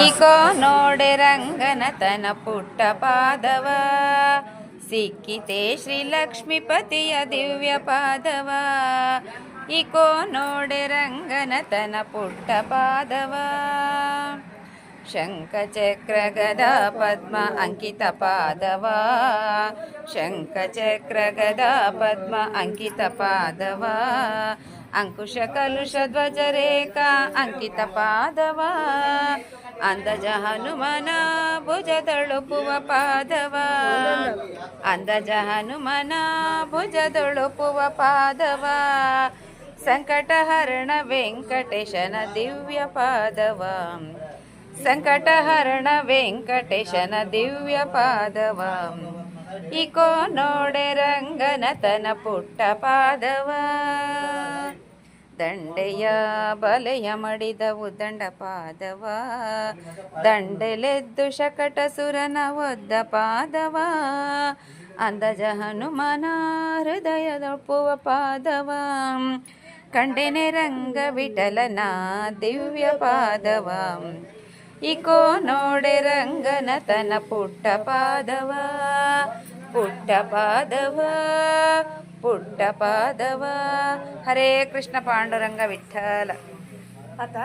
Eco ನೋಡೆ ರಂಗನ ತನ ಪುಟ್ಟ ಪಾದವ, ಸಿಕ್ಕಿತೆ ಶ್ರೀಲಕ್ಷ್ಮೀಪತಿಯ ದಿವ್ಯ ಪಾದವ. ಇಕೋ ನೋಡೆ ರಂಗನ ತನ ಪುಟ್ಟ ಪಾದವ, ಶಂಖ ಚಕ್ರ ಗದಾ ಪದ್ಮ ಅಂಕಿತ ಪಾದವ, ಶಂಖ ಚಕ್ರ ಗದಾ ಪದ್ಮ ಅಂಕಿತ ಪಾದವ, ಅಂಕುಶ ಕಲುಷ ಧ್ವಜ ರೇಖಾ ಅಂಕಿತ ಪಾದವ, ಅಂದಜ ಹನುಮನ ಭುಜ ತಳುಪುವ ಪಾದವ, ಅಂದಜ ಹನುಮನ ಭುಜ ತಳುಪುವ ಪಾದವ, ಸಂಕಟಹರಣ ವೆಂಕಟೇಶನ ದಿವ್ಯ ಪಾದವ, ಸಂಕಟಹರಣ ವೆಂಕಟೇಶನ ದಿವ್ಯ ಪಾದವ. ಇಕೋ ನೋಡೆ ರಂಗನ ತನ ಪುಟ್ಟ ಪಾದವ, ದಂಡೆಯ ಬಲೆಯ ಮಡಿದವು ದಂಡ ಪಾದವ, ದಂಡೆಲೆದ್ದು ಶಕಟ ಸುರನ ಒದ್ದ ಪಾದವ, ಅಂದಜ ಹನುಮನ ಹೃದಯದೊಪ್ಪುವ ಪಾದವ, ಕಂಡೆನೆ ರಂಗ ವಿಠಲನ ದಿವ್ಯ ಪಾದವ. ಇಕೋ ನೋಡೆ ರಂಗನ ತನ ಪುಟ್ಟ ಪಾದವ, ಪುಟ್ಟ ಪಾದವ, ಪುಟ್ಟ ಪಾದವ. ಹರೇ ಕೃಷ್ಣ ಪಾಂಡುರಂಗ ವಿಠಲ. ಆತ